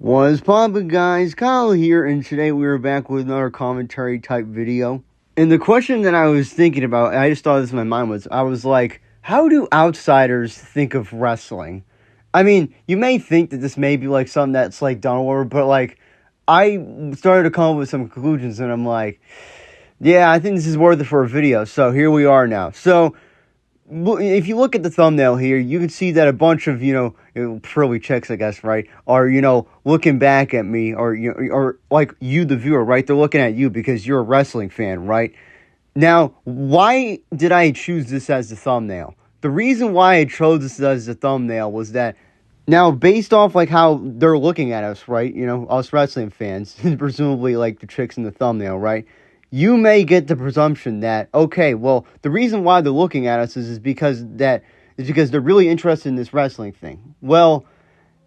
What's poppin', guys? Kyle here, and today we are back with another commentary type video. And the question that I was thinking about, I just thought this in my mind was, I was like, how do outsiders think of wrestling? I mean, you may think that this may be like something that's like done over, but like, I started to come up with some conclusions, and I'm like, yeah, I think this is worth it for a video. So here we are now. So if you look at the thumbnail here, you can see that a bunch of, pearly chicks, I guess, right, are, looking back at me, or like you, the viewer, right? They're looking at you because you're a wrestling fan, right? Now, why did I choose this as the thumbnail? The reason why I chose this as the thumbnail was that, now, based off, like, how they're looking at us, right, us wrestling fans, presumably, like, the chicks in the thumbnail, right? You may get the presumption that, okay, well, the reason why they're looking at us is because they're really interested in this wrestling thing. Well,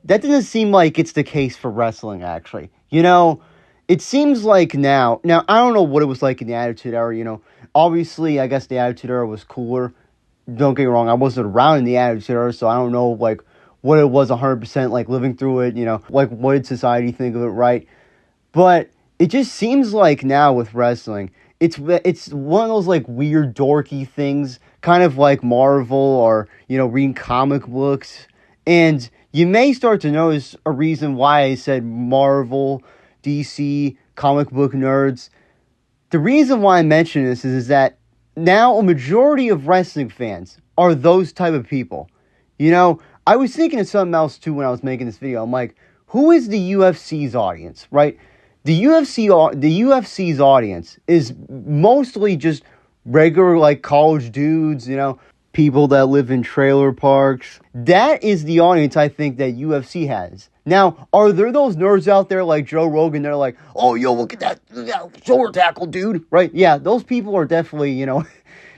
that doesn't seem like it's the case for wrestling, actually. It seems like now, I don't know what it was like in the Attitude Era, obviously, I guess the Attitude Era was cooler. Don't get me wrong, I wasn't around in the Attitude Era, so I don't know, like, what it was 100%, like, living through it, like, what did society think of it, right? But it just seems like now with wrestling, it's one of those like weird dorky things, kind of like Marvel or, reading comic books. And you may start to notice a reason why I said Marvel, DC, comic book nerds. The reason why I mention this is that now a majority of wrestling fans are those type of people. I was thinking of something else too when I was making this video. I'm like, who is the UFC's audience, right? The UFC's audience is mostly just regular, like, college dudes, people that live in trailer parks. That is the audience I think that UFC has. Now, are there those nerds out there like Joe Rogan? They're like, oh, yo, look at that shoulder tackle, dude, right? Yeah, those people are definitely,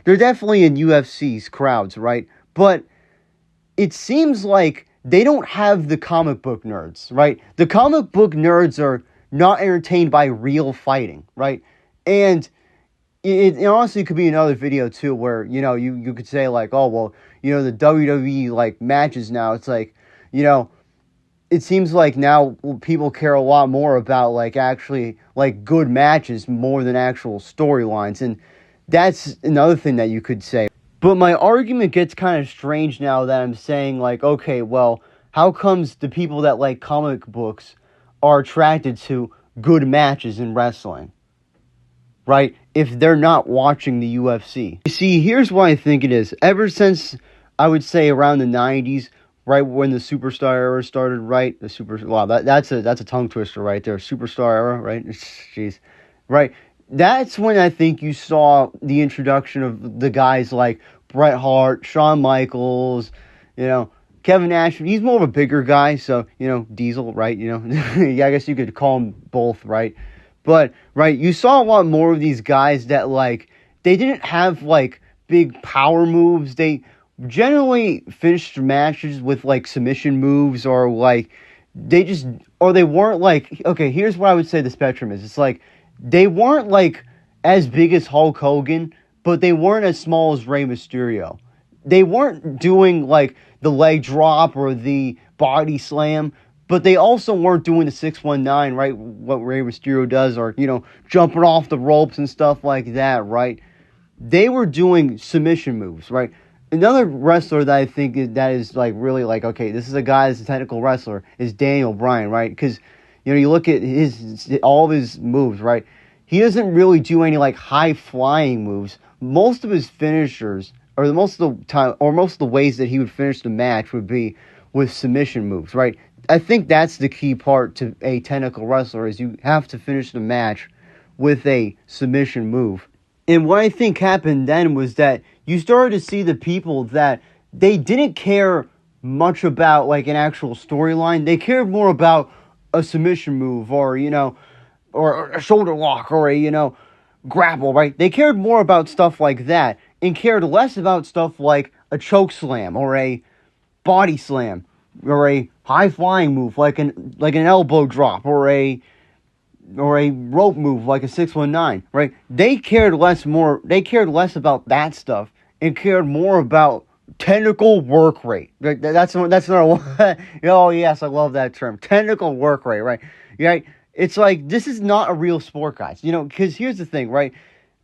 they're definitely in UFC's crowds, right? But it seems like they don't have the comic book nerds, right? The comic book nerds are not entertained by real fighting, right? And it honestly could be another video too where, you could say like, oh, well, the WWE like matches now, it's like, it seems like now people care a lot more about like actually like good matches more than actual storylines. And that's another thing that you could say. But my argument gets kind of strange now that I'm saying like, okay, well, how comes the people that like comic books are attracted to good matches in wrestling, right? If they're not watching the UFC. You see, here's why I think it is. Ever since, I would say, around the 90s, right when the Superstar era started, right? That's a tongue twister right there. Superstar era, right? Jeez. Right? That's when I think you saw the introduction of the guys like Bret Hart, Shawn Michaels, Kevin Nash. He's more of a bigger guy, so, Diesel, right? Yeah, I guess you could call them both, right? But, right, you saw a lot more of these guys that, like, they didn't have, like, big power moves. They generally finished matches with, like, submission moves or, like, they weren't, like, okay, here's what I would say the spectrum is. It's, like, they weren't, like, as big as Hulk Hogan, but they weren't as small as Rey Mysterio. They weren't doing, like, the leg drop or the body slam, but they also weren't doing the 619, right? What Rey Mysterio does, or, jumping off the ropes and stuff like that, right? They were doing submission moves, right? Another wrestler that I think that is, like, really, like, okay, this is a guy that's a technical wrestler, is Daniel Bryan, right? Because, you look at all of his moves, right? He doesn't really do any, like, high-flying moves. Most of his finishers, or most of the time, or most of the ways that he would finish the match would be with submission moves, right? I think that's the key part to a technical wrestler, is you have to finish the match with a submission move. And what I think happened then was that you started to see the people that they didn't care much about like an actual storyline. They cared more about a submission move or, or a shoulder lock or a, grapple, right? They cared more about stuff like that and cared less about stuff like a choke slam or a body slam or a high flying move like an elbow drop or a rope move like a 619, right? They cared less about that stuff and cared more about technical work rate. That's another one. Oh yes, I love that term. Technical work rate, right? Right. It's like this is not a real sport, guys. Because here's the thing, right?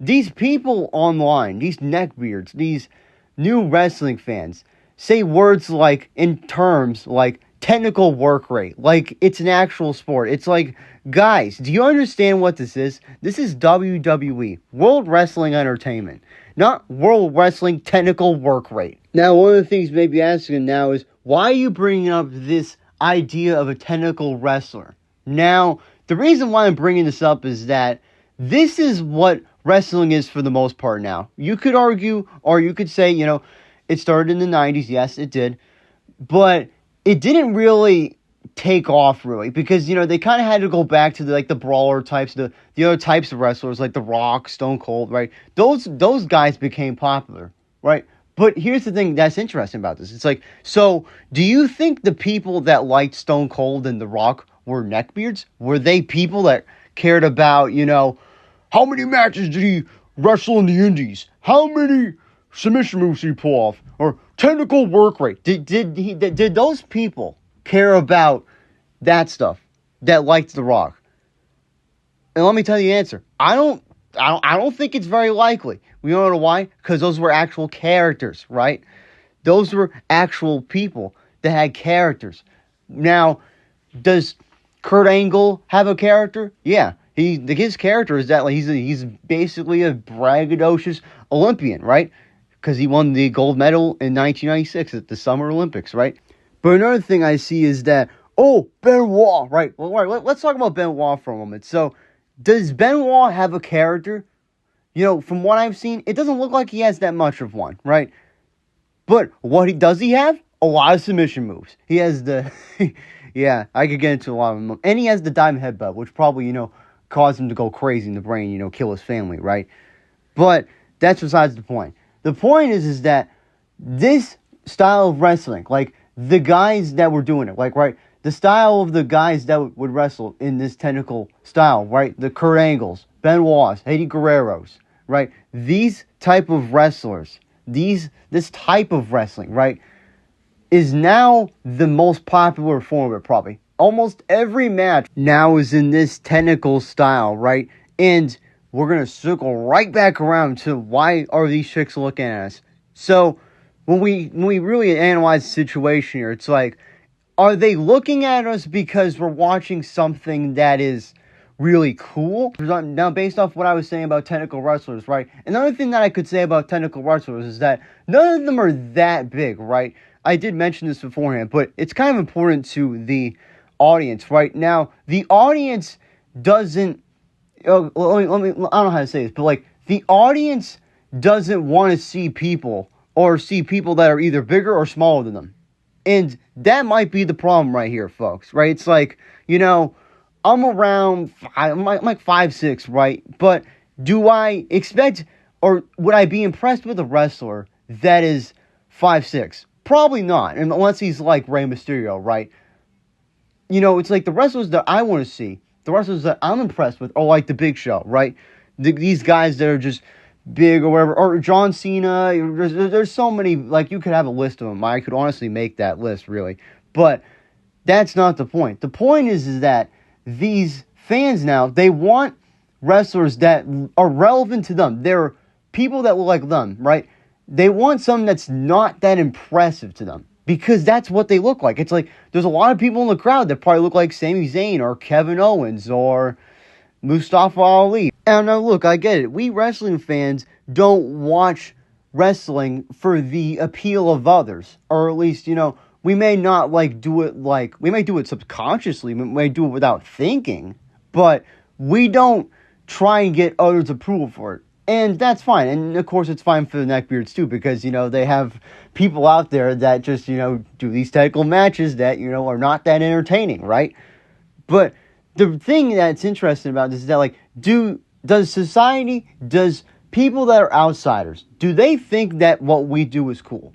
These people online, these neckbeards, these new wrestling fans say words like in terms like technical work rate, like it's an actual sport. It's like, guys, do you understand what this is? This is WWE, World Wrestling Entertainment, not World Wrestling Technical Work Rate. Now, one of the things you may be asking now is, why are you bringing up this idea of a technical wrestler? Now, the reason why I'm bringing this up is that this is what wrestling is for the most part now. You could argue, or you could say, it started in the 90s. Yes, it did. But it didn't really take off, really, because, they kind of had to go back to the brawler types, the other types of wrestlers, like The Rock, Stone Cold, right? Those guys became popular, right? But here's the thing that's interesting about this. It's like, so do you think the people that liked Stone Cold and The Rock were neckbeards? Were they people that cared about, how many matches did he wrestle in the indies? How many submission moves did he pull off? Or technical work rate? Did those people care about that stuff that liked The Rock? And let me tell you the answer. I don't think it's very likely. We don't know why? Because those were actual characters, right? Those were actual people that had characters. Now, does Kurt Angle have a character? Yeah. His character is that he's basically a braggadocious Olympian, right? Because he won the gold medal in 1996 at the Summer Olympics, right? But another thing I see is that, Benoit, right? Well, all right, let's talk about Benoit for a moment. So, does Benoit have a character? From what I've seen, it doesn't look like he has that much of one, right? But does he have? A lot of submission moves. He has the, yeah, I could get into a lot of them. And he has the diamond headbutt, which probably, caused him to go crazy in the brain, kill his family, right? But that's besides the point. The point is that this style of wrestling, like the guys that were doing it, like, right, the style of the guys that would wrestle in this technical style, right, the Kurt Angles, Benoits, Eddie Guerreros, right, these type of wrestlers, this type of wrestling, right, is now the most popular form of it, probably. Almost every match now is in this technical style, right? And we're going to circle right back around to why are these chicks looking at us? So, when we really analyze the situation here, it's like, are they looking at us because we're watching something that is really cool? Now, based off what I was saying about technical wrestlers, right? Another thing that I could say about technical wrestlers is that none of them are that big, right? I did mention this beforehand, but it's kind of important to the audience, right? Now, the audience doesn't, I don't know how to say this, but the audience doesn't want to see people that are either bigger or smaller than them. And that might be the problem right here, folks, right? It's like, I'm around, I'm like 5'6", right? But do I expect, or would I be impressed with a wrestler that is 5'6"? Probably not, unless he's like Rey Mysterio, right? It's like the wrestlers that I want to see, the wrestlers that I'm impressed with are like the Big Show, right? These guys that are just big or whatever, or John Cena. There's so many, you could have a list of them. I could honestly make that list, really. But that's not the point. The point is that these fans now, they want wrestlers that are relevant to them. They're people that look like them, right? They want something that's not that impressive to them. Because that's what they look like. It's like, there's a lot of people in the crowd that probably look like Sami Zayn or Kevin Owens or Mustafa Ali. And now look, I get it. We wrestling fans don't watch wrestling for the appeal of others. Or at least, we may not do it we may do it subconsciously. We may do it without thinking. But we don't try and get others' approval for it. And that's fine. And, of course, it's fine for the neckbeards, too, because, they have people out there that just, do these technical matches that, are not that entertaining, right? But the thing that's interesting about this is that, does people that are outsiders, do they think that what we do is cool?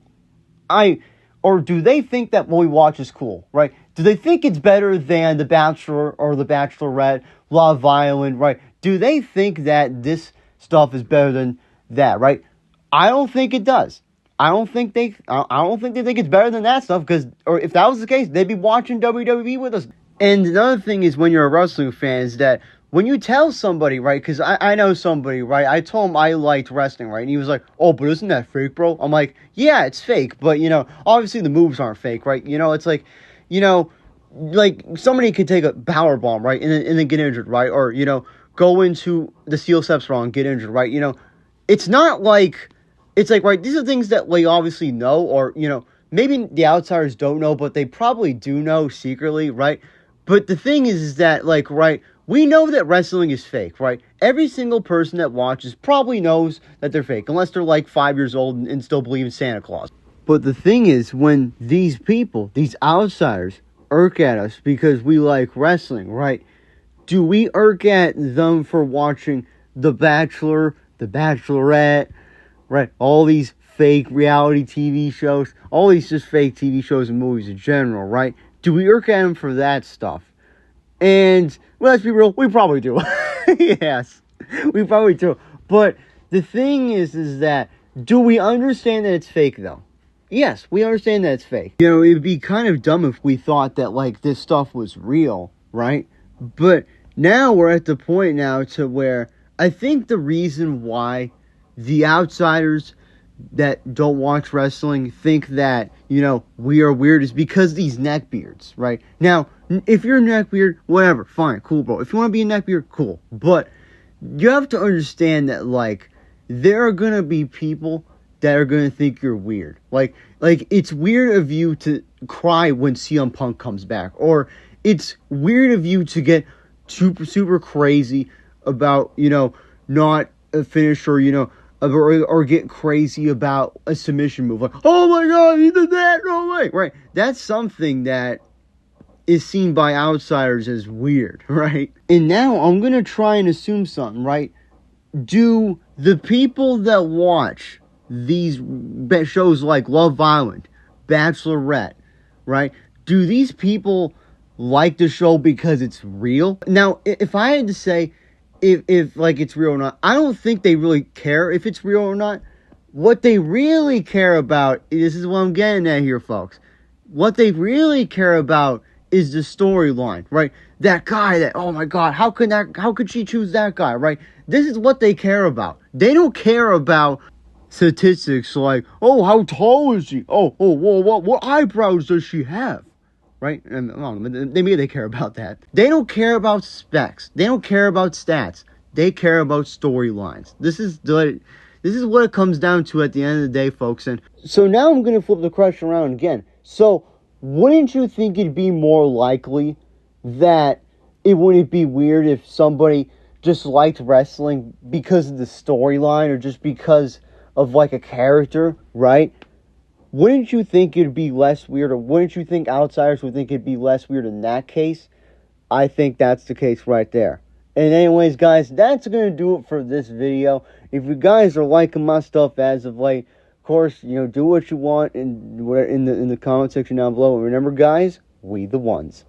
Or do they think that what we watch is cool, right? Do they think it's better than The Bachelor or The Bachelorette, Love Island, right? Do they think that this stuff is better than that, right? I don't think it does. I don't think they think it's better than that stuff, or if that was the case, they'd be watching WWE with us. And another thing is, when you're a wrestling fan, is that when you tell somebody, right, because I know somebody, right, I told him I liked wrestling, right, and he was like, oh, but isn't that fake, bro? I'm like, yeah, it's fake, but, obviously the moves aren't fake, right? It's like, like somebody could take a power bomb, right, and then get injured, right, or, go into the steel steps wrong, get injured, right, it's not like, it's like, right, these are things that we obviously know, or, maybe the outsiders don't know, but they probably do know secretly, right? But the thing is that, like, right, we know that wrestling is fake, right? Every single person that watches probably knows that they're fake, unless they're like 5 years old and still believe in Santa Claus. But the thing is, when these people, these outsiders, irk at us because we like wrestling, right? Do we irk at them for watching The Bachelor, The Bachelorette, right? All these fake reality TV shows, all these just fake TV shows and movies in general, right? Do we irk at them for that stuff? And, well, let's be real, we probably do. Yes, we probably do. But the thing is that, do we understand that it's fake, though? Yes, we understand that it's fake. It'd be kind of dumb if we thought that, like, this stuff was real, right? But now we're at the point now to where I think the reason why the outsiders that don't watch wrestling think that, we are weird is because these neckbeards, right? Now, if you're a neckbeard, whatever, fine, cool, bro. If you want to be a neckbeard, cool. But you have to understand that, like, there are going to be people that are going to think you're weird. Like, it's weird of you to cry when CM Punk comes back. Or it's weird of you to get super, super crazy about, not a finish, or, or get crazy about a submission move. Like, oh my God, he did that, no way. Right? That's something that is seen by outsiders as weird, right? And now I'm going to try and assume something, right? Do the people that watch these shows like Love Island, Bachelorette, right? Do these people like the show because it's real? Now, if I had to say if like it's real or not, I don't think they really care if it's real or not. What they really care about, this is what I'm getting at here, folks. What they really care about is the storyline, right? That guy that, oh my God, how could she choose that guy, right? This is what they care about. They don't care about statistics like, oh, how tall is she? Oh, what eyebrows does she have? Right? And maybe they care about that. They don't care about specs. They don't care about stats. They care about storylines. This is what it comes down to at the end of the day, folks. And so now I'm going to flip the question around again. So wouldn't you think it'd be more likely that it wouldn't be weird if somebody just liked wrestling because of the storyline, or just because of like a character, right? Wouldn't you think it'd be less weird, or wouldn't you think outsiders would think it'd be less weird in that case? I think that's the case right there. And anyways, guys, that's going to do it for this video. If you guys are liking my stuff as of late, of course, do what you want in the comment section down below. And remember, guys, we the ones.